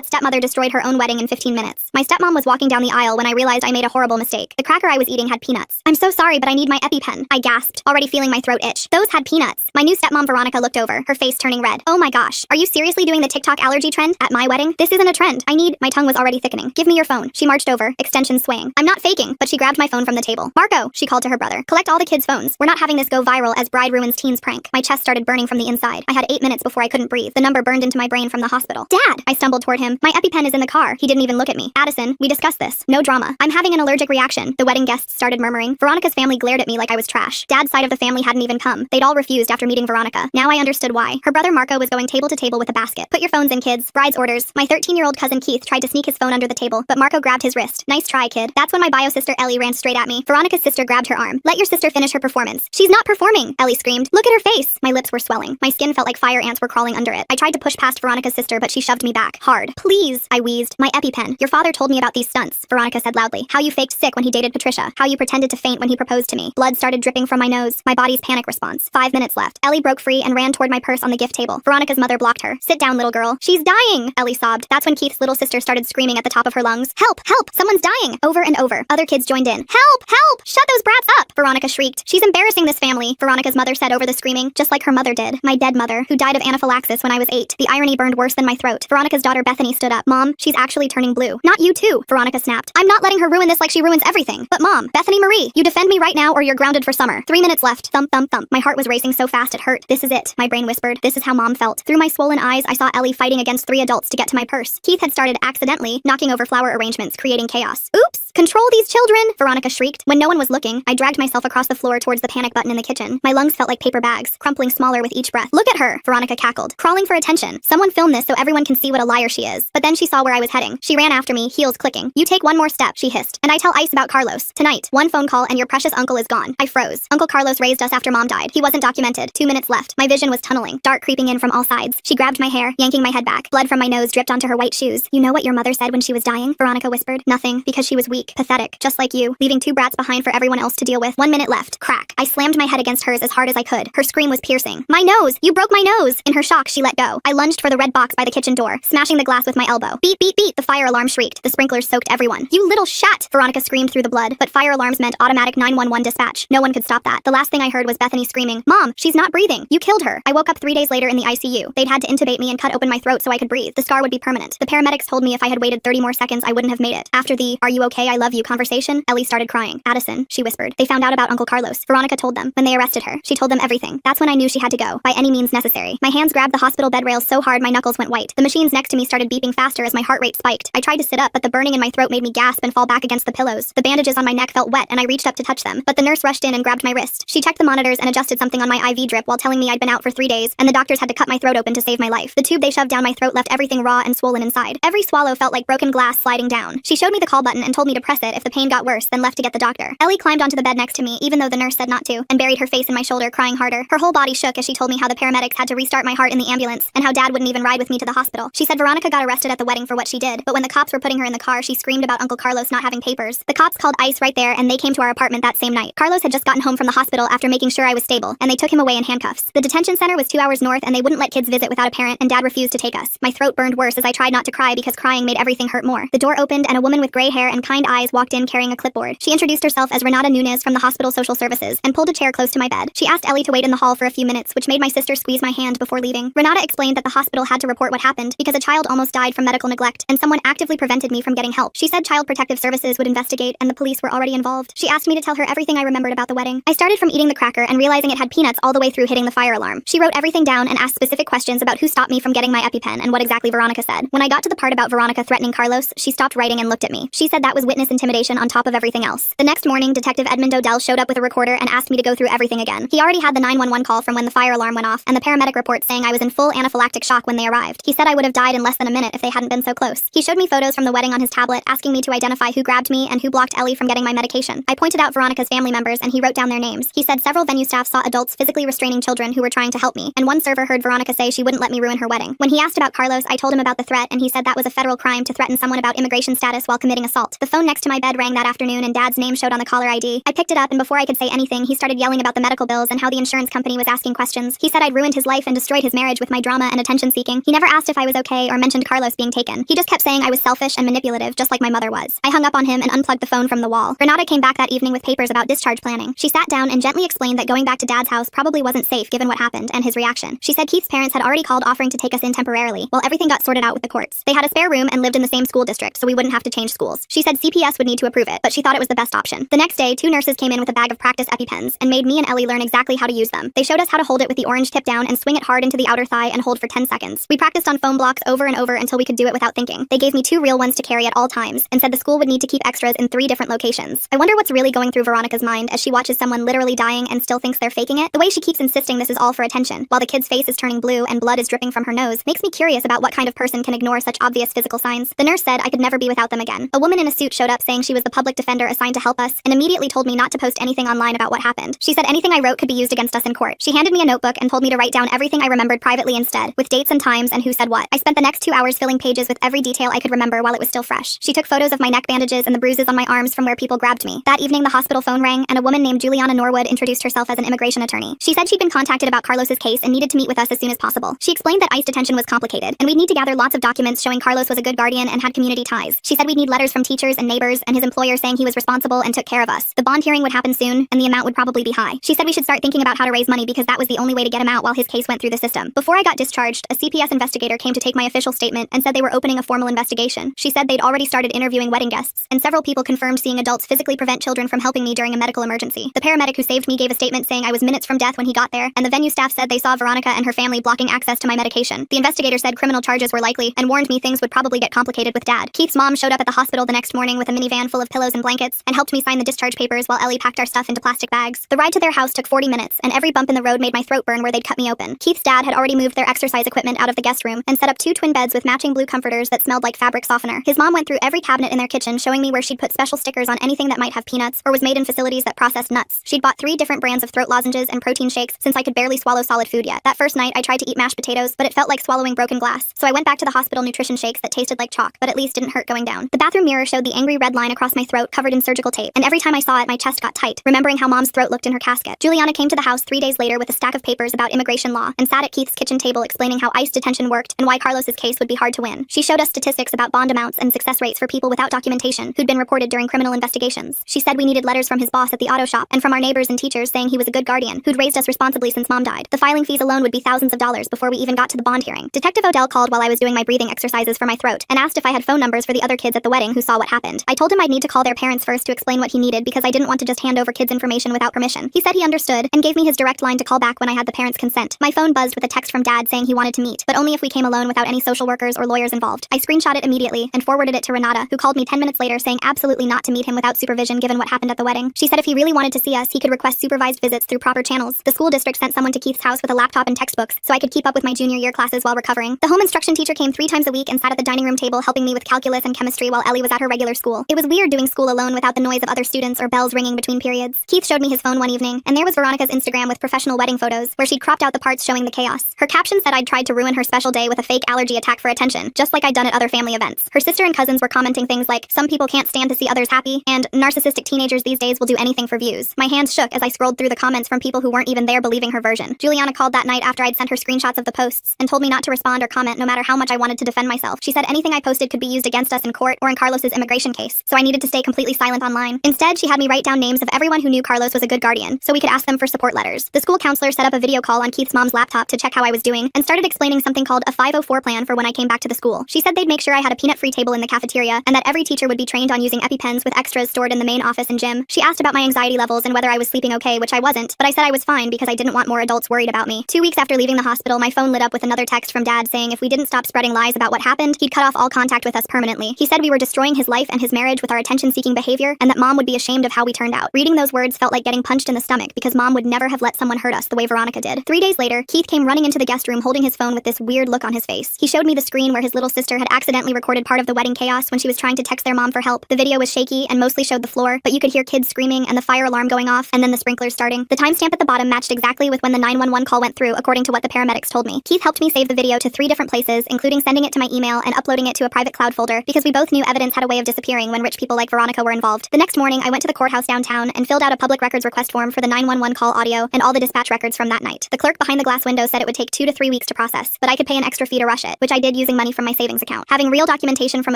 what stepmother destroyed her own wedding in 15 minutes. My stepmom was walking down the aisle when I realized I made a horrible mistake. The cracker I was eating had peanuts. I'm so sorry, but I need my EpiPen, I gasped, already feeling my throat itch. Those had peanuts. My new stepmom Veronica looked over, her face turning red. Oh my gosh, are you seriously doing the TikTok allergy trend at my wedding? This isn't a trend. My tongue was already thickening. Give me your phone. She marched over, extensions swaying. I'm not faking, but she grabbed my phone from the table. Marco, she called to her brother. Collect all the kids' phones. We're not having this go viral as bride ruins teens prank. My chest started burning from the inside. I had 8 minutes before I couldn't breathe. The number burned into my brain from the hospital. Dad! I stumbled toward him. My EpiPen is in the car. He didn't even look at me. Addison, we discussed this. No drama. I'm having an allergic reaction. The wedding guests started murmuring. Veronica's family glared at me like I was trash. Dad's side of the family hadn't even come. They'd all refused after meeting Veronica. Now I understood why. Her brother Marco was going table to table with a basket. Put your phones in, kids. Bride's orders. My 13-year-old cousin Keith tried to sneak his phone under the table, but Marco grabbed his wrist. Nice try, kid. That's when my bio sister Ellie ran straight at me. Veronica's sister grabbed her arm. Let your sister finish her performance. She's not performing, Ellie screamed. Look at her face. My lips were swelling. My skin felt like fire ants were crawling under it. I tried to push past Veronica's sister, but she shoved me back. Hard. Please, I wheezed. My EpiPen. Your father told me about these stunts, Veronica said loudly. How you faked sick when he dated Patricia. How you pretended to faint when he proposed to me. Blood started dripping from my nose. My body's panic response. 5 minutes left. Ellie broke free and ran toward my purse on the gift table. Veronica's mother blocked her. Sit down, little girl. She's dying, Ellie sobbed. That's when Keith's little sister started screaming at the top of her lungs. Help! Help! Someone's dying! Over and over. Other kids joined in. Help! Help! Shut those brats up! Veronica shrieked. She's embarrassing this family, Veronica's mother said over the screaming, just like her mother did. My dead mother, who died of anaphylaxis when I was 8. The irony burned worse than my throat. Veronica's daughter Bethany stood up. Mom, she's actually turning blue. Not you too, Veronica snapped. I'm not letting her ruin this like she ruins everything. But Mom, Bethany Marie, you defend me right now or you're grounded for summer. 3 minutes left. Thump, thump, thump. My heart was racing so fast it hurt. This is it, my brain whispered. This is how Mom felt. Through my swollen eyes, I saw Ellie fighting against 3 adults to get to my purse. Keith had started accidentally knocking over flower arrangements, creating chaos. Oops! Control these children! Veronica shrieked. When no one was looking, I dragged myself across the floor towards the panic button in the kitchen. My lungs felt like paper bags, crumpling smaller with each breath. Look at her! Veronica cackled, crawling for attention. Someone film this so everyone can see what a liar she is. But then she saw where I was heading. She ran after me, heels clicking. You take one more step, she hissed. And I tell Ice about Carlos. Tonight, one phone call and your precious uncle is gone. I froze. Uncle Carlos raised us after Mom died. He wasn't documented. 2 minutes left. My vision was tunneling, dark creeping in from all sides. She grabbed my hair, yanking my head back. Blood from my nose dripped onto her white shoes. You know what your mother said when she was dying? Veronica whispered. Nothing, because she was weak, pathetic, just like you, leaving 2 brats behind for everyone else to deal with. 1 minute left. Crack. I slammed my head against hers as hard as I could. Her scream was piercing. My nose! You broke my nose! In her shock, she let go. I lunged for the red box by the kitchen door, smashing the glass with my elbow. Beep, beep, beep! The fire alarm shrieked. The sprinklers soaked everyone. You little shat! Veronica screamed through the blood, but fire alarms meant automatic 911 dispatch. No one could stop that. The last thing I heard was Bethany screaming, Mom, she's not breathing. You killed her. I woke up 3 days later in the ICU. They'd had to intubate me and cut open my throat so I could breathe. The scar would be permanent. The paramedics told me if I had waited 30 more seconds, I wouldn't have made it. After the, are you okay, I love you conversation, Ellie started crying. Addison, she whispered. They found out about Uncle Carlos. Veronica told them. When they arrested her, she told them everything. That's when I knew she had to go, by any means necessary. My hands grabbed the hospital bed rails so hard my knuckles went white. The machines next to me started beeping faster as my heart rate spiked. I tried to sit up, but the burning in my throat made me gasp and fall back against the pillows. The bandages on my neck felt wet and I reached up to touch them, but the nurse rushed in and grabbed my wrist. She checked the monitors and adjusted something on my IV drip while telling me I'd been out for 3 days, and the doctors had to cut my throat open to save my life. The tube they shoved down my throat left everything raw and swollen inside. Every swallow felt like broken glass sliding down. She showed me the call button and told me to press it if the pain got worse, then left to get the doctor. Ellie climbed onto the bed next to me, even though the nurse said not to, and buried her face in my shoulder, crying harder. Her whole body shook as she told me how the paramedics had to restart my heart in the ambulance, and how Dad wouldn't even ride with me to the hospital. She said Veronica got arrested at the wedding for what she did, but when the cops were putting her in the car, she screamed about Uncle Carlos not having papers. The cops called ICE right there, and they came to our apartment that same night. Carlos had just gotten home from the hospital after making sure I was stable, and they took him away in handcuffs. The detention center was 2 hours north, and they wouldn't let kids visit without a parent, and Dad refused to take us. My throat burned worse as I tried not to cry because crying made everything hurt more. The door opened, and a woman with gray hair and kind eyes walked in carrying a clipboard. She introduced herself as Renata Nunez from the hospital social services, and pulled a chair close to my bed. She asked Ellie to wait in the hall for a few minutes, which made my sister squeeze my hand before leaving. Renata explained that the hospital had to report what happened because a child almost died from medical neglect, and someone actively prevented me from getting help. She said Child Protective Services would investigate, and the police were already involved. She asked me to tell her everything I remembered about the wedding. I started from eating the cracker and realizing it had peanuts all the way through hitting the fire alarm. She wrote everything down and asked specific questions about who stopped me from getting my EpiPen and what exactly Veronica said. When I got to the part about Veronica threatening Carlos, she stopped writing and looked at me. She said that was witness intimidation on top of everything else. The next morning, Detective Edmund Odell showed up with a recorder and asked me to go through everything again. He already had the 911 call from when the fire alarm went off, and the paramedic report saying I was in full anaphylactic shock when they arrived. He said I would have died in less than a minute if they hadn't been so close. He showed me photos from the wedding on his tablet, asking me to identify who grabbed me and who blocked Ellie from getting my medication. I pointed out Veronica's family members, and he wrote down their names. He said several venue staff saw adults physically restraining children who were trying to help me, and one server heard Veronica say she wouldn't let me ruin her wedding. When he asked about Carlos, I told him about the threat, and he said that was a federal crime to threaten someone about immigration status while committing assault. The phone next to my bed rang that afternoon, and Dad's name showed on the caller ID. I picked it up, and before I could say anything, he started yelling about the medical bills and how the insurance company was asking questions. He said I'd ruined his life and destroyed his marriage with my drama and attention seeking. He never asked if I was okay or mentioned Carlos being taken. He just kept saying I was selfish and manipulative, just like my mother was. I hung up on him and unplugged the phone from the wall. Renata came back that evening with papers about discharge planning. She sat down and gently explained that going back to Dad's house probably wasn't safe given what happened and his reaction. She said Keith's parents had already called offering to take us in temporarily, while everything got sorted out with the courts. They had a spare room and lived in the same school district, so we wouldn't have to change schools. She said CPS would need to approve it, but she thought it was the best option. The next day, 2 nurses came in with a bag of practice EpiPens and made me and Ellie learn exactly how to use them. They showed us how to hold it with the orange tip down and swing it hard into the outer thigh and hold for 10 seconds. We practiced on foam blocks over and over until we could do it without thinking. They gave me 2 real ones to carry at all times and said the school would need to keep extras in 3 different locations. I wonder what's really going through Veronica's mind as she watches someone literally dying and still thinks they're faking it. The way she keeps insisting this is all for attention, while the kid's face is turning blue and blood is dripping from her nose, makes me curious about what kind of person can ignore such obvious physical signs. The nurse said I could never be without them again. A woman in a suit showed up saying she was the public defender assigned to help us and immediately told me not to post anything online about what happened. She said anything I wrote could be used against us in court. She handed me a notebook and told me to write down everything I remembered privately instead, with dates and times and who said what. I spent the next 2 hours filling pages with every detail I could remember while it was still fresh. She took photos of my neck bandages and the bruises on my arms from where people grabbed me. That evening, the hospital phone rang and a woman named Juliana Norwood introduced herself as an immigration attorney. She said she'd been contacted about Carlos's case and needed to meet with us as soon as possible. She explained that ICE detention was complicated and we'd need to gather lots of documents showing Carlos was a good guardian and had community ties. She said we'd need letters from teachers and neighbors and his employer saying he was responsible and took care of us. The bond hearing would happen soon and the amount would probably be high. She said we should start thinking about how to raise money because that was the only way to get him out while his case went through the system. Before I got discharged, a CPS investigator came to take my official statement and said they were opening a formal investigation. She said they'd already started interviewing wedding guests, and several people confirmed seeing adults physically prevent children from helping me during a medical emergency. The paramedic who saved me gave a statement saying I was minutes from death when he got there, and the venue staff said they saw Veronica and her family blocking access to my medication. The investigator said criminal charges were likely and warned me things would probably get complicated with Dad. Keith's mom showed up at the hospital the next morning with a minivan full of pillows and blankets and helped me sign the discharge papers while Ellie packed our stuff into plastic bags. The ride to their house took 40 minutes, and every bump in the road made my throat burn where they'd cut me open. Keith's dad had already moved their exercise equipment out of the guest room and set up 2 twin beds with matching blue comforters that smelled like fabric softener. His mom went through every cabinet in their kitchen, showing me where she'd put special stickers on anything that might have peanuts or was made in facilities that processed nuts. She'd bought 3 different brands of throat lozenges and protein shakes since I could barely swallow solid food yet. That first night, I tried to eat mashed potatoes, but it felt like swallowing broken glass. So I went back to the hospital nutrition shakes that tasted like chalk, but at least didn't hurt going down. The bathroom mirror showed the angry red line across my throat covered in surgical tape, and every time I saw it, my chest got tight, remembering how Mom's throat looked in her casket. Juliana came to the house 3 days later with a stack of papers about immigration law and sat at Keith's kitchen table explaining how ICE detention worked and why Carlos's case would be hard to win. She showed us statistics about bond amounts and success rates for people without documentation who'd been reported during criminal investigations. She said we needed letters from his boss at the auto shop and from our neighbors and teachers saying he was a good guardian who'd raised us responsibly since Mom died. The filing fees alone would be thousands of dollars before we even got to the bond hearing. Detective Odell called while I was doing my breathing exercises for my throat and asked if I had phone numbers for the other kids at the wedding who saw what happened. I told him I'd need to call their parents first to explain what he needed because I didn't want to just hand over kids' information without permission. He said he understood and gave me his direct line to call back when I had the parents' consent. My phone buzzed with a text from Dad saying he wanted to meet, but only if we came alone without any social workers or lawyers involved. I screenshot it immediately and forwarded it to Renata, who called me 10 minutes later saying absolutely not to meet him without supervision given what happened at the wedding. She said if he really wanted to see us, he could request supervised visits through proper channels. The school district sent someone to Keith's house with a laptop and textbooks so I could keep up with my junior year classes while recovering. The home instruction teacher came 3 times a week and sat at the dining room table helping me with calculus and chemistry while Ellie was at her regular school. It was weird doing school alone without the noise of other students or bells ringing between periods. Keith showed me his phone one evening, and there was Veronica's Instagram with professional wedding photos, where she'd cropped out the parts showing the chaos. Her caption said I'd tried to ruin her special day with a fake allergy attack for attention, just like I'd done at other family events. Her sister and cousins were commenting things like, some people can't stand to see others happy, and narcissistic teenagers these days will do anything for views. My hands shook as I scrolled through the comments from people who weren't even there believing her version. Juliana called that night after I'd sent her screenshots of the posts, and told me not to respond or comment no matter how much I wanted to defend myself. She said anything I posted could be used against us in court or in Carlos's immigration case, so I needed to stay completely silent online. Instead, she had me write down names of everyone who knew Carlos was a good guardian, so we could ask them for support letters. The school counselor set up a video call on Keith's mom's laptop to check how I was doing, and started explaining something called a 504 plan for when I came back to the school. She said they'd make sure I had a peanut-free table in the cafeteria, and that every teacher would be trained on using EpiPens with extras stored in the main office and gym. She asked about my anxiety levels and whether I was sleeping okay, which I wasn't, but I said I was fine because I didn't want more adults worried about me. 2 weeks after leaving the hospital, my phone lit up with another text from Dad saying if we didn't stop spreading lies about what happened, he'd cut off all contact with us permanently. He said we were destroying his life and his marriage with our attention-seeking behavior, and that Mom would be ashamed of how we turned out. Reading those words felt like getting punched in the stomach because Mom would never have let someone hurt us the way Veronica did. 3 days later, Keith came running into the guest room holding his phone with this weird look on his face. He showed me the screen where his little sister had accidentally recorded part of the wedding chaos when she was trying to text their mom for help. The video was shaky and mostly showed the floor, but you could hear kids screaming and the fire alarm going off and then the sprinklers starting. The timestamp at the bottom matched exactly with when the 911 call went through, according to what the paramedics told me. Keith helped me save the video to 3 different places, including sending it to my email and uploading it to a private cloud folder because we both knew evidence had a way of disappearing when rich people like Veronica were involved. The next morning, I went to the courthouse downtown and filled out a public records request form for the 911 call audio and all the dispatch records from that night. The clerk behind the glass window said it would take 2 to 3 weeks to process, but I could pay an extra fee to rush it, which I did using money from my savings account. Having real documentation from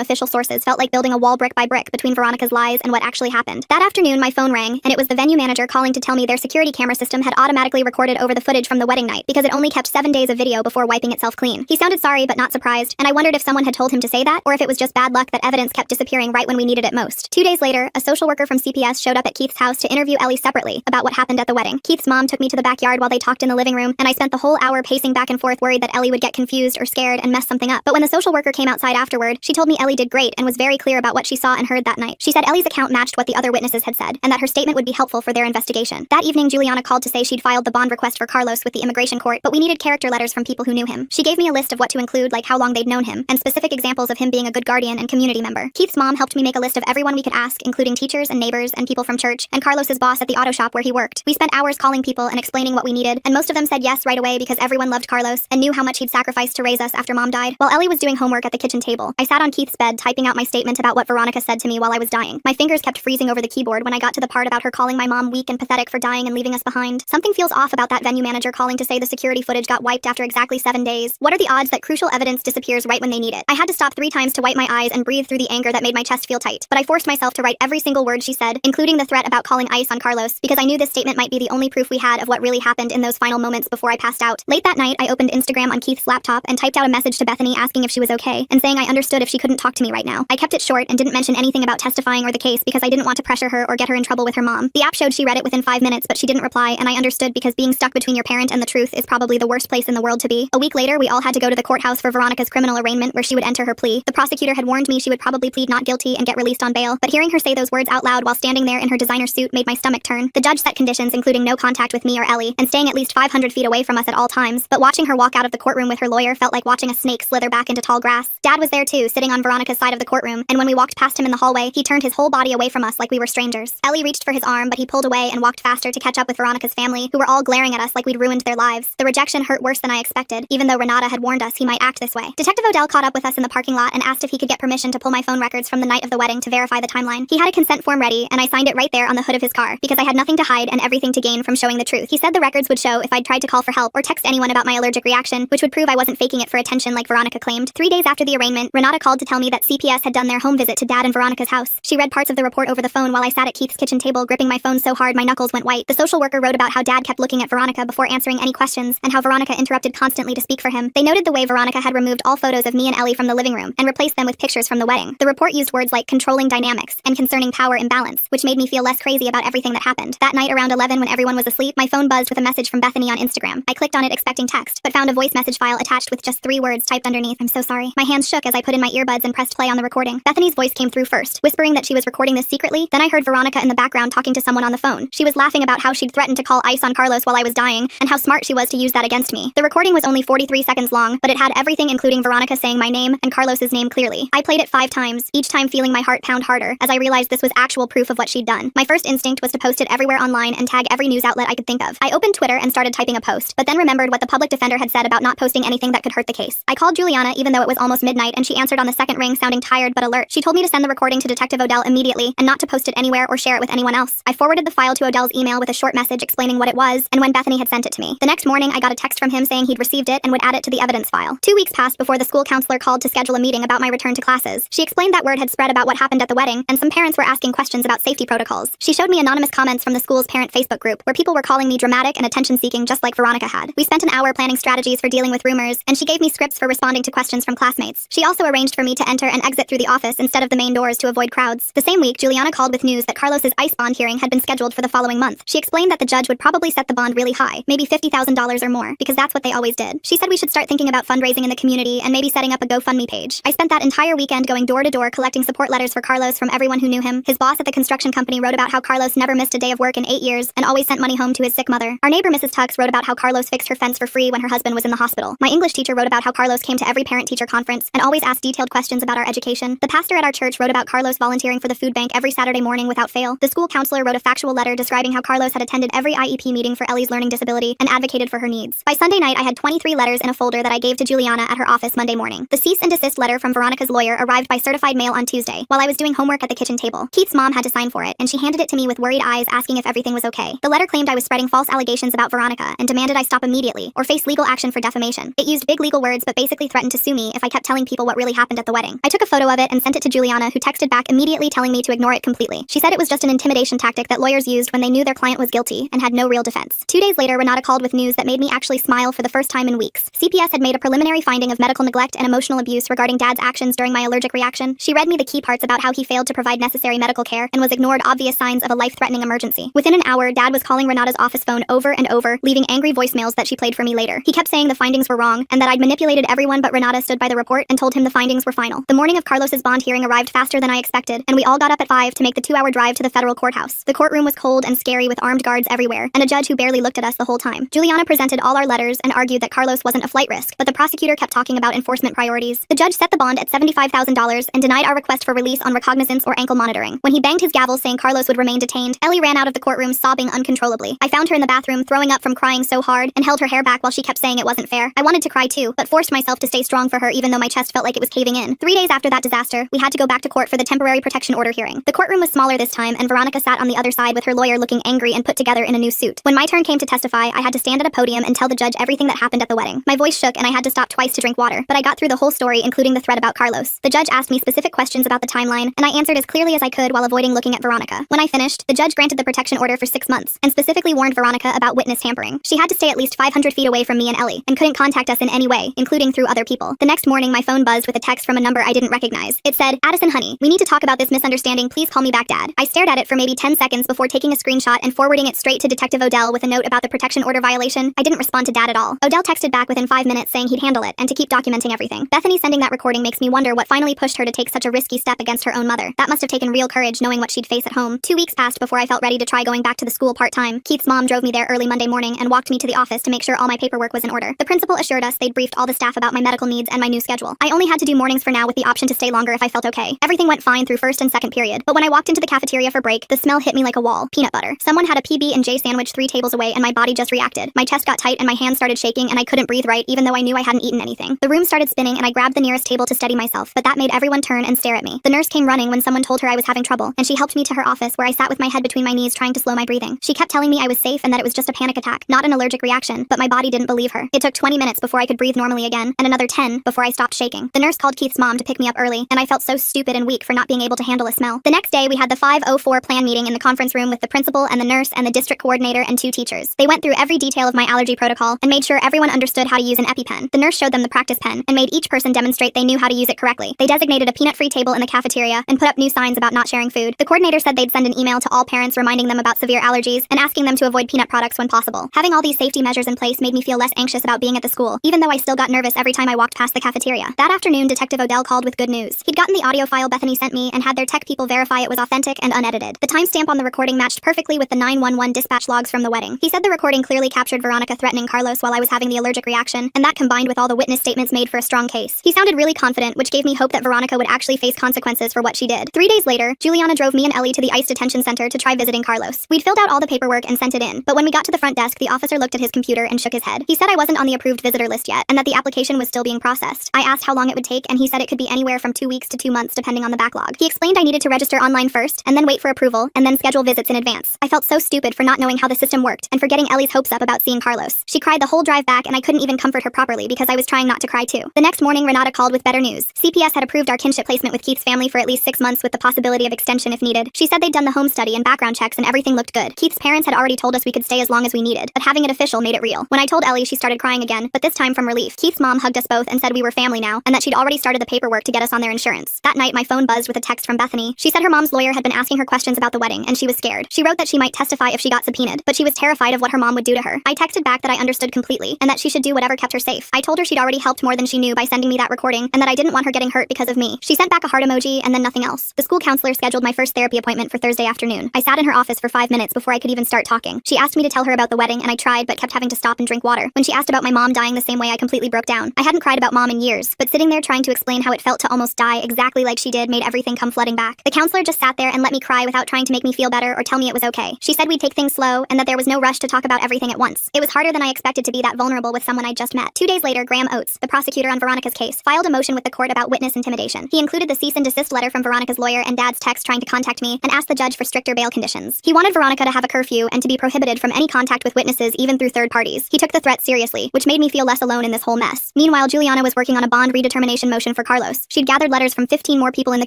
official sources felt like building a wall brick by brick between Veronica's lies and what actually happened. That afternoon, my phone rang, and it was the venue manager calling to tell me their security camera system had automatically recorded over the footage from the wedding night because it only kept 7 days of video before wiping itself clean. He sounded sorry but not surprised, and I wondered if someone had told him to say that, or if it was just bad luck that evidence kept disappearing right when we needed it most. 2 days later, a social worker from CPS showed up at Keith's house to interview Ellie separately about what happened at the wedding. Keith's mom took me to the backyard while they talked in the living room, and I spent the whole hour pacing back and forth worried that Ellie would get confused or scared and mess something up. But when the social worker came outside afterward, she told me Ellie did great and was very clear about what she saw and heard that night. She said Ellie's account matched what the other witnesses had said, and that her statement would be helpful for their investigation. That evening, Juliana called to say she'd filed the bond request for Carlos with the immigration court, but we needed character letters from people who knew him. She gave me a list of what to include, like how long they'd known him, and specific examples of him being a good guardian and community member. Keith's mom helped me make a list of everyone we could ask, including teachers and neighbors and people from church, and Carlos's boss at the auto shop where he worked. We spent hours calling people and explaining what we needed, and most of them said yes right away because everyone loved Carlos and knew how much he'd sacrificed to raise us after mom died. While Ellie was doing homework at the kitchen table, I sat on Keith's bed typing out my statement about what Veronica said to me while I was dying. My fingers kept freezing over the keyboard when I got to the part about her calling my mom weak and pathetic for dying and leaving us behind. Something feels off about that venue manager calling to say the security footage got wiped after exactly 7 days. What are the odds that crucial evidence disappears right when they need it? I had to stop 3 times to wipe my eyes and breathe through the anger that made my chest feel tight. But I forced myself to write every single word she said, including the threat about calling ICE on Carlos, because I knew this statement might be the only proof we had of what really happened in those final moments before I passed out. Late that night, I opened Instagram on Keith's laptop and typed out a message to Bethany asking if she was okay, and saying I understood if she couldn't talk to me right now. I kept it short and didn't mention anything about testifying or the case because I didn't want to pressure her or get her in trouble with her mom. The app showed she read it within 5 minutes, but she didn't reply, and I understood because being stuck between your parent and the truth is probably the worst place in the world to be. A week later, we all had to go to the courthouse for Veronica's criminal arraignment where she would enter her plea. The prosecutor had warned me she would probably plead not guilty and get released on bail, but hearing her say those words out loud while standing there in her designer suit made my stomach turn. The judge set conditions including no contact with me or Ellie, and staying at least 500 feet away from us at all times, but watching her walk out of the courtroom with her lawyer felt like watching a snake slither back into tall grass. Dad was there too, sitting on Veronica's side of the courtroom, and when we walked past him in the hallway, he turned his whole body away from us like we were strangers. Ellie reached for his arm, but he pulled away and walked faster to catch up with Veronica's family, who were all glaring at us like we'd ruined their lives. The rejection hurt worse than I expected, even though Renata had warned us he might act this way. Detective Odell caught up with us in the parking lot and asked if he could get permission to pull my phone records from the night of the wedding to verify the timeline. He had a consent form ready, and I signed it right there on the hood of his car, because I had nothing to hide and everything to gain from showing the truth. He said the records would show if I'd tried to call for help or text anyone about my allergic reaction, which would prove I wasn't faking it for attention like Veronica claimed. 3 days after the arraignment, Renata called to tell me that CPS had done their home visit to Dad and Veronica's house. She read parts of the report over the phone while I sat at Keith's kitchen table gripping my phone so hard my knuckles went white. The social worker wrote about how Dad kept looking at Veronica before answering any questions, and how Veronica interrupted constantly to speak for him. They noted the way Veronica had removed all photos of me and Ellie from the living room and replaced them with pictures from the wedding. The report used words like controlling dynamics and concerning power imbalance, which made me feel less crazy about everything that happened. That night around 11 when everyone was asleep, my phone buzzed with a message from Bethany on Instagram. I clicked on it expecting text, but found a voice message file attached with just 3 words typed underneath. I'm so sorry. My hands shook as I put in my earbuds and pressed play on the recording. Bethany's voice came through first, whispering that she was recording this secretly. Then I heard Veronica in the background talking to someone on the phone. She was laughing about how she'd threatened to call ICE on Carlos while I was dying, and how smart she was to use that against me. The recording was only 43 seconds long, but it had everything including Veronica saying my name and Carlos's name clearly. I played it 5 times, each time feeling my heart pound harder as I realized this was actual proof of what she'd done. My first instinct was to post it everywhere online and tag every news outlet I could think of. I opened Twitter and started typing a post, but then remembered what the public defender had said about not posting anything that could hurt the case. I called Juliana even though it was almost midnight, and she answered on the second ring sounding tired but alert. She told me to send the recording to Detective Odell immediately and not to post it anywhere or share it with anyone else. I forwarded the file to Odell's email with a short message explaining what it was and when Bethany had sent it to me. The next morning, I got a text from him saying he'd received it and would add it to the evidence file. 2 weeks passed before the school counselor called to schedule a meeting about my return to classes. She explained that word had spread about what happened at the wedding, and some parents were asking questions about safety protocols. She showed me anonymous comments from the school's parent Facebook group, where people were calling me dramatic and attention-seeking just like Veronica had. We spent an hour planning strategies for dealing with rumors, and she gave me scripts for responding to questions from classmates. She also arranged for me to enter and exit through the office instead of the main doors to avoid crowds. The same week, Juliana called with news that Carlos's ICE bond hearing had been scheduled for the following month. She explained that the judge would probably set the bond really high, maybe $50,000 or more, because that's what they always did. She said we should start thinking about fundraising in the community and maybe setting up a GoFundMe page. I spent that entire weekend going door to door collecting support letters for Carlos from everyone who knew him. His boss at the construction company wrote about how Carlos never missed a day of work in 8 years and always sent money home to his sick mother. Our neighbor Mrs. Tux wrote about how Carlos fixed her fence for free when her husband was in the hospital. My English teacher wrote about how Carlos came to every parent-teacher conference and always asked detailed questions about our education. The pastor at our church wrote about Carlos volunteering for the food bank every Saturday morning without fail. The school counselor wrote a factual letter describing how Carlos had attended every IEP meeting for Ellie's learning disability and advocated for her needs. By Sunday night, I had 23 letters in a folder that I gave to Juliana at her office Monday morning. The cease and desist letter from Veronica's lawyer arrived by certified mail on Tuesday, while I was doing homework at the kitchen table. Keith's mom had to sign for it, and she handed it to me with worried eyes asking if everything was okay. The letter claimed I was spreading false allegations about Veronica and demanded I stop immediately or face legal action for defamation. It used big legal words but basically threatened threatened to sue me if I kept telling people what really happened at the wedding. I took a photo of it and sent it to Juliana, who texted back immediately telling me to ignore it completely. She said it was just an intimidation tactic that lawyers used when they knew their client was guilty and had no real defense. 2 days later, Renata called with news that made me actually smile for the first time in weeks. CPS had made a preliminary finding of medical neglect and emotional abuse regarding Dad's actions during my allergic reaction. She read me the key parts about how he failed to provide necessary medical care and was ignored obvious signs of a life-threatening emergency. Within an hour, Dad was calling Renata's office phone over and over, leaving angry voicemails that she played for me later. He kept saying the findings were wrong and that I'd manipulated everyone but Renata stood by the report and told him the findings were final. The morning of Carlos's bond hearing arrived faster than I expected, and we all got up at 5 to make the 2-hour drive to the federal courthouse. The courtroom was cold and scary with armed guards everywhere, and a judge who barely looked at us the whole time. Juliana presented all our letters and argued that Carlos wasn't a flight risk, but the prosecutor kept talking about enforcement priorities. The judge set the bond at $75,000 and denied our request for release on recognizance or ankle monitoring. When he banged his gavel saying Carlos would remain detained, Ellie ran out of the courtroom sobbing uncontrollably. I found her in the bathroom throwing up from crying so hard and held her hair back while she kept saying it wasn't fair. I wanted to cry too, but forced myself to stay strong for her even though my chest felt like it was caving in. 3 days after that disaster, we had to go back to court for the temporary protection order hearing. The courtroom was smaller this time, and Veronica sat on the other side with her lawyer looking angry and put together in a new suit. When my turn came to testify, I had to stand at a podium and tell the judge everything that happened at the wedding. My voice shook and I had to stop twice to drink water, but I got through the whole story, including the thread about Carlos. The judge asked me specific questions about the timeline, and I answered as clearly as I could while avoiding looking at Veronica. When I finished, the judge granted the protection order for 6 months, and specifically warned Veronica about witness tampering. She had to stay at least 500 feet away from me and Ellie, and couldn't contact us in any way, including through other people. The next morning, my phone buzzed with a text from a number I didn't recognize. It said, "Addison honey, we need to talk about this misunderstanding, please call me back Dad." I stared at it for maybe 10 seconds before taking a screenshot and forwarding it straight to Detective Odell with a note about the protection order violation. I didn't respond to Dad at all. Odell texted back within 5 minutes saying he'd handle it, and to keep documenting everything. Bethany sending that recording makes me wonder what finally pushed her to take such a risky step against her own mother. That must have taken real courage knowing what she'd face at home. 2 weeks passed before I felt ready to try going back to the school part-time. Keith's mom drove me there early Monday morning and walked me to the office to make sure all my paperwork was in order. The principal assured us they'd briefed all the staff about my medical needs and my new schedule. I only had to do mornings for now with the option to stay longer if I felt okay. Everything went fine through first and second period, but when I walked into the cafeteria for break, the smell hit me like a wall. Peanut butter. Someone had a PB&J sandwich 3 tables away and my body just reacted. My chest got tight and my hands started shaking and I couldn't breathe right even though I knew I hadn't eaten anything. The room started spinning and I grabbed the nearest table to steady myself, but that made everyone turn and stare at me. The nurse came running when someone told her I was having trouble, and she helped me to her office where I sat with my head between my knees trying to slow my breathing. She kept telling me I was safe and that it was just a panic attack, not an allergic reaction, but my body didn't believe her. It took 20 minutes before I could breathe normally again, and another 10 before I stopped shaking. The nurse called Keith's mom to pick me up early, and I felt so stupid and weak for not being able to handle a smell. The next day, we had the 504 plan meeting in the conference room with the principal and the nurse and the district coordinator and 2 teachers. They went through every detail of my allergy protocol and made sure everyone understood how to use an EpiPen. The nurse showed them the practice pen and made each person demonstrate they knew how to use it correctly. They designated a peanut-free table in the cafeteria and put up new signs about not sharing food. The coordinator said they'd send an email to all parents reminding them about severe allergies and asking them to avoid peanut products when possible. Having all these safety measures in place made me feel less anxious about being at the school, even though I still got nervous every time I walked past the cafeteria. That afternoon, Detective Odell called with good news. He'd gotten the audio file Bethany sent me and had their tech people verify it was authentic and unedited. The timestamp on the recording matched perfectly with the 911 dispatch logs from the wedding. He said the recording clearly captured Veronica threatening Carlos while I was having the allergic reaction, and that combined with all the witness statements made for a strong case. He sounded really confident, which gave me hope that Veronica would actually face consequences for what she did. 3 days later, Juliana drove me and Ellie to the ICE detention center to try visiting Carlos. We'd filled out all the paperwork and sent it in, but when we got to the front desk, the officer looked at his computer and shook his head. He said I wasn't on the approved visitor list yet, and that the application was still being processed. I asked how long it would take, and he said it could be anywhere from 2 weeks to 2 months depending on the backlog. He explained I needed to register online first, and then wait for approval, and then schedule visits in advance. I felt so stupid for not knowing how the system worked, and for getting Ellie's hopes up about seeing Carlos. She cried the whole drive back, and I couldn't even comfort her properly because I was trying not to cry too. The next morning, Renata called with better news. CPS had approved our kinship placement with Keith's family for at least 6 months with the possibility of extension if needed. She said they'd done the home study and background checks and everything looked good. Keith's parents had already told us we could stay as long as we needed, but having it official made it real. When I told Ellie, she started crying again, but this time from relief. Keith's mom hugged us both and said we were family now, and that she'd already started the paperwork to get us on their insurance. That night, my phone buzzed with a text from Bethany. She said her mom's lawyer had been asking her questions about the wedding, and she was scared. She wrote that she might testify if she got subpoenaed, but she was terrified of what her mom would do to her. I texted back that I understood completely, and that she should do whatever kept her safe. I told her she'd already helped more than she knew by sending me that recording, and that I didn't want her getting hurt because of me. She sent back a heart emoji and then nothing else. The school counselor scheduled my first therapy appointment for Thursday afternoon. I sat in her office for 5 minutes before I could even start talking. She asked me to tell her about the wedding, and I tried, but kept having to stop and drink water. When she asked about my mom dying the same way, I completely broke down. I hadn't cried about mom in years, but sitting there trying to explain how it felt to almost die exactly like she did made everything come flooding back. The counselor just sat there and let me cry without trying to make me feel better or tell me it was okay. She said we'd take things slow and that there was no rush to talk about everything at once. It was harder than I expected to be that vulnerable with someone I'd just met. 2 days later, Graham Oates, the prosecutor on Veronica's case, filed a motion with the court about witness intimidation. He included the cease and desist letter from Veronica's lawyer and Dad's text trying to contact me, and asked the judge for stricter bail conditions. He wanted Veronica to have a curfew and to be prohibited from any contact with witnesses even through third parties. He took the threat seriously, which made me feel less alone in this whole mess. Meanwhile, Meanwhile, Juliana was working on a bond redetermination motion for Carlos. She'd gathered letters from 15 more people in the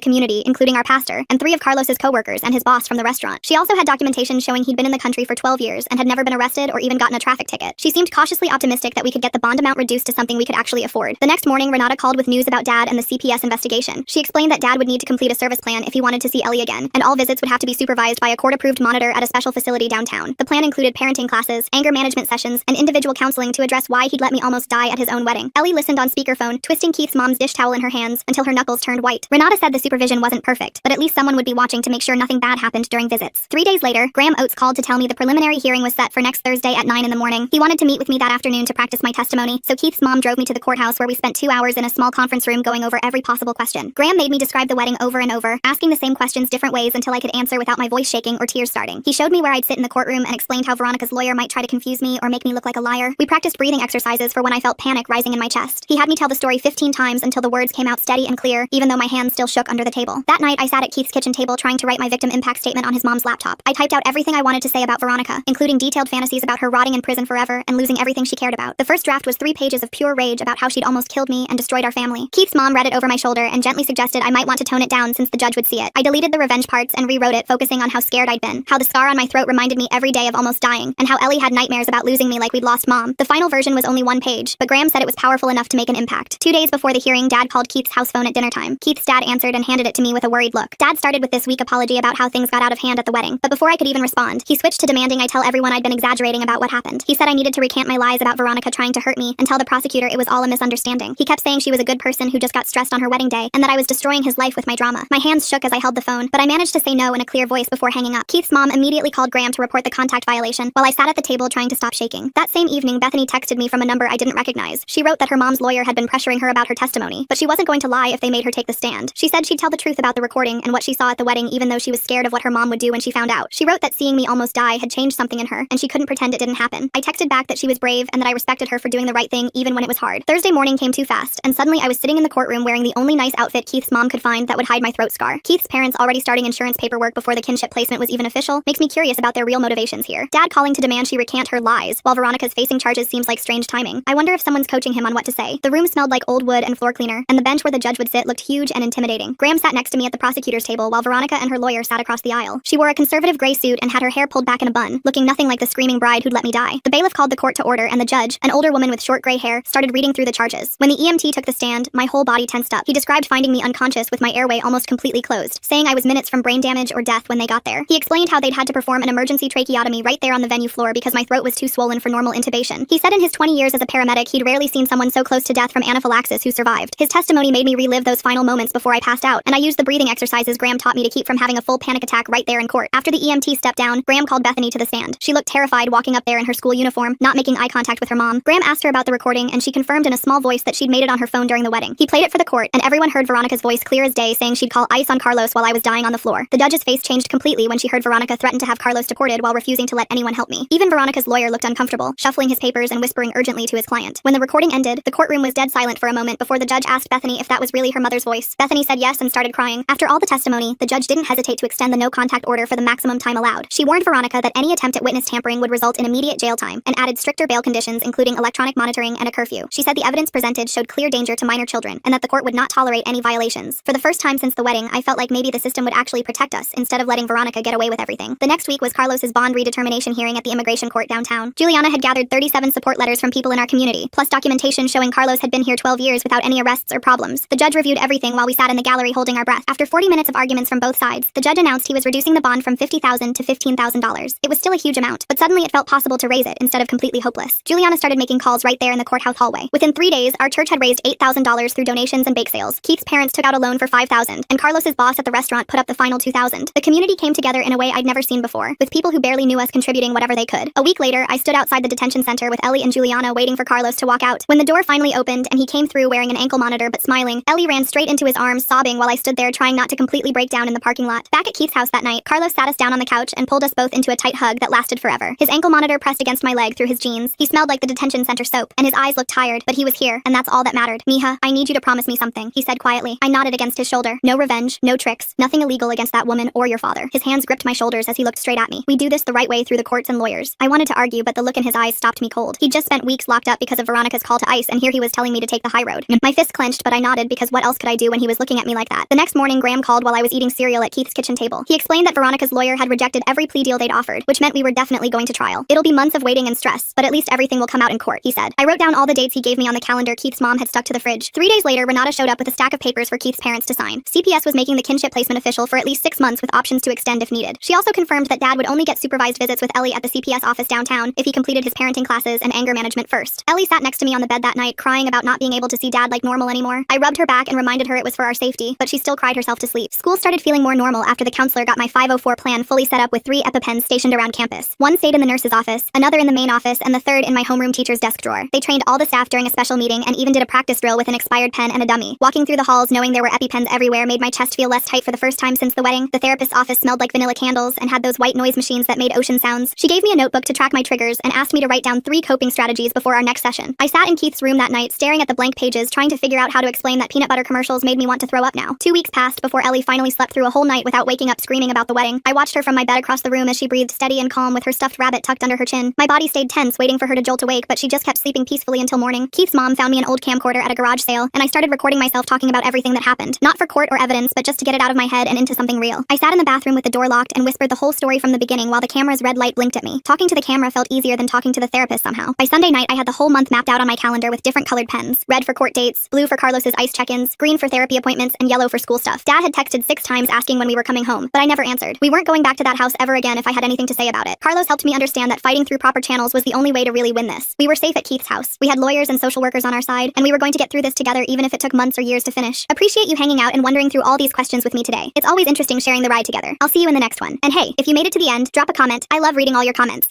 community, including our pastor, and 3 of Carlos's co-workers and his boss from the restaurant. She also had documentation showing he'd been in the country for 12 years and had never been arrested or even gotten a traffic ticket. She seemed cautiously optimistic that we could get the bond amount reduced to something we could actually afford. The next morning, Renata called with news about Dad and the CPS investigation. She explained that Dad would need to complete a service plan if he wanted to see Ellie again, and all visits would have to be supervised by a court-approved monitor at a special facility downtown. The plan included parenting classes, anger management sessions, and individual counseling to address why he'd let me almost die at his own wedding. Ellie listened on speakerphone, twisting Keith's mom's dish towel in her hands until her knuckles turned white. Renata said the supervision wasn't perfect, but at least someone would be watching to make sure nothing bad happened during visits. 3 days later, Graham Oates called to tell me the preliminary hearing was set for next Thursday at 9 in the morning. He wanted to meet with me that afternoon to practice my testimony, so Keith's mom drove me to the courthouse where we spent 2 hours in a small conference room going over every possible question. Graham made me describe the wedding over and over, asking the same questions different ways until I could answer without my voice shaking or tears starting. He showed me where I'd sit in the courtroom and explained how Veronica's lawyer might try to confuse me or make me look like a liar. We practiced breathing exercises for when I felt panic rising in my chest. He had me tell the story 15 times until the words came out steady and clear, even though my hands still shook under the table. That night, I sat at Keith's kitchen table trying to write my victim impact statement on his mom's laptop. I typed out everything I wanted to say about Veronica, including detailed fantasies about her rotting in prison forever and losing everything she cared about. The first draft was 3 pages of pure rage about how she'd almost killed me and destroyed our family. Keith's mom read it over my shoulder and gently suggested I might want to tone it down since the judge would see it. I deleted the revenge parts and rewrote it, focusing on how scared I'd been, how the scar on my throat reminded me every day of almost dying, and how Ellie had nightmares about losing me like we'd lost Mom. The final version was only 1 page, but Graham said it was powerful enough to make an impact. 2 days before the hearing, Dad called Keith's house phone at dinner time. Keith's dad answered and handed it to me with a worried look. Dad started with this weak apology about how things got out of hand at the wedding, but before I could even respond, he switched to demanding I tell everyone I'd been exaggerating about what happened. He said I needed to recant my lies about Veronica trying to hurt me and tell the prosecutor it was all a misunderstanding. He kept saying she was a good person who just got stressed on her wedding day and that I was destroying his life with my drama. My hands shook as I held the phone, but I managed to say no in a clear voice before hanging up. Keith's mom immediately called Graham to report the contact violation while I sat at the table trying to stop shaking. That same evening, Bethany texted me from a number I didn't recognize. She wrote that her mom's lawyer had been pressuring her about her testimony, but she wasn't going to lie if they made her take the stand. She said she'd tell the truth about the recording and what she saw at the wedding even though she was scared of what her mom would do when she found out. She wrote that seeing me almost die had changed something in her, and she couldn't pretend it didn't happen. I texted back that she was brave and that I respected her for doing the right thing even when it was hard. Thursday morning came too fast, and suddenly I was sitting in the courtroom wearing the only nice outfit Keith's mom could find that would hide my throat scar. Keith's parents already starting insurance paperwork before the kinship placement was even official makes me curious about their real motivations here. Dad calling to demand she recant her lies, while Veronica's facing charges seems like strange timing. I wonder if someone's coaching him on what to say. The room smelled like old wood and floor cleaner, and the bench where the judge would sit looked huge and intimidating. Graham sat next to me at the prosecutor's table while Veronica and her lawyer sat across the aisle. She wore a conservative gray suit and had her hair pulled back in a bun, looking nothing like the screaming bride who'd let me die. The bailiff called the court to order, and the judge, an older woman with short gray hair, started reading through the charges. When the EMT took the stand, my whole body tensed up. He described finding me unconscious with my airway almost completely closed, saying I was minutes from brain damage or death when they got there. He explained how they'd had to perform an emergency tracheotomy right there on the venue floor because my throat was too swollen for normal intubation. He said in his 20 years as a paramedic, he'd rarely seen someone so close to death from anaphylaxis who survived. His testimony made me relive those final moments before I passed out, and I used the breathing exercises Graham taught me to keep from having a full panic attack right there in court. After the EMT stepped down, Graham called Bethany to the stand. She looked terrified walking up there in her school uniform, not making eye contact with her mom. Graham asked her about the recording, and she confirmed in a small voice that she'd made it on her phone during the wedding. He played it for the court, and everyone heard Veronica's voice clear as day saying she'd call ICE on Carlos while I was dying on the floor. The judge's face changed completely when she heard Veronica threaten to have Carlos deported while refusing to let anyone help me. Even Veronica's lawyer looked uncomfortable, shuffling his papers and whispering urgently to his client. When the recording ended, the courtroom was dead silent for a moment before the judge asked Bethany if that was really her mother's voice. Bethany said yes and started crying. After all the testimony, the judge didn't hesitate to extend the no-contact order for the maximum time allowed. She warned Veronica that any attempt at witness tampering would result in immediate jail time, and added stricter bail conditions including electronic monitoring and a curfew. She said the evidence presented showed clear danger to minor children, and that the court would not tolerate any violations. For the first time since the wedding, I felt like maybe the system would actually protect us instead of letting Veronica get away with everything. The next week was Carlos's bond redetermination hearing at the immigration court downtown. Juliana had gathered 37 support letters from people in our community, plus documentation showing Carlos had been here 12 years without any arrests or problems. The judge reviewed everything while we sat in the gallery holding our breath. After 40 minutes of arguments from both sides, the judge announced he was reducing the bond from $50,000 to $15,000. It was still a huge amount, but suddenly it felt possible to raise it instead of completely hopeless. Juliana started making calls right there in the courthouse hallway. Within 3 days, our church had raised $8,000 through donations and bake sales. Keith's parents took out a loan for $5,000, and Carlos's boss at the restaurant put up the final $2,000. The community came together in a way I'd never seen before, with people who barely knew us contributing whatever they could. A week later, I stood outside the detention center with Ellie and Juliana waiting for Carlos to walk out. When the door finally opened and he came through wearing an ankle monitor but smiling, Ellie ran straight into his arms sobbing while I stood there trying not to completely break down in the parking lot. Back at Keith's house that night, Carlos sat us down on the couch and pulled us both into a tight hug that lasted forever. His ankle monitor pressed against my leg through his jeans. He smelled like the detention center soap, and his eyes looked tired, but he was here, and that's all that mattered. Mija, I need you to promise me something, he said quietly. I nodded against his shoulder. No revenge, no tricks, nothing illegal against that woman or your father. His hands gripped my shoulders as he looked straight at me. We do this the right way through the courts and lawyers. I wanted to argue, but the look in his eyes stopped me cold. He'd just spent weeks locked up because of Veronica's call to ICE, and and here he was telling me to take the high road. My fist clenched, but I nodded because what else could I do when he was looking at me like that? The next morning, Graham called while I was eating cereal at Keith's kitchen table. He explained that Veronica's lawyer had rejected every plea deal they'd offered, which meant we were definitely going to trial. It'll be months of waiting and stress, but at least everything will come out in court, he said. I wrote down all the dates he gave me on the calendar Keith's mom had stuck to the fridge. 3 days later, Renata showed up with a stack of papers for Keith's parents to sign. CPS was making the kinship placement official for at least 6 months with options to extend if needed. She also confirmed that Dad would only get supervised visits with Ellie at the CPS office downtown if he completed his parenting classes and anger management first. Ellie sat next to me on the bed that night, crying about not being able to see Dad like normal anymore. I rubbed her back and reminded her it was for our safety, but she still cried herself to sleep. School started feeling more normal after the counselor got my 504 plan fully set up with 3 EpiPens stationed around campus. One stayed in the nurse's office, another in the main office, and the third in my homeroom teacher's desk drawer. They trained all the staff during a special meeting and even did a practice drill with an expired pen and a dummy. Walking through the halls knowing there were EpiPens everywhere made my chest feel less tight for the first time since the wedding. The therapist's office smelled like vanilla candles and had those white noise machines that made ocean sounds. She gave me a notebook to track my triggers and asked me to write down 3 coping strategies before our next session. I sat in Keith's room that night staring at the blank pages trying to figure out how to explain that peanut butter commercials made me want to throw up now. 2 weeks passed before Ellie finally slept through a whole night without waking up screaming about the wedding. I watched her from my bed across the room as she breathed steady and calm with her stuffed rabbit tucked under her chin. My body stayed tense waiting for her to jolt awake, but she just kept sleeping peacefully until morning. Keith's mom found me an old camcorder at a garage sale, and I started recording myself talking about everything that happened. Not for court or evidence, but just to get it out of my head and into something real. I sat in the bathroom with the door locked and whispered the whole story from the beginning while the camera's red light blinked at me. Talking to the camera felt easier than talking to the therapist somehow. By Sunday night, I had the whole month mapped out on my calendar with different colored pens. Red for court dates, blue for Carlos's ice check-ins, green for therapy appointments, and yellow for school stuff. Dad had texted 6 times asking when we were coming home, but I never answered. We weren't going back to that house ever again if I had anything to say about it. Carlos helped me understand that fighting through proper channels was the only way to really win this. We were safe at Keith's house. We had lawyers and social workers on our side, and we were going to get through this together even if it took months or years to finish. Appreciate you hanging out and wondering through all these questions with me today. It's always interesting sharing the ride together. I'll see you in the next one. And hey, if you made it to the end, drop a comment. I love reading all your comments.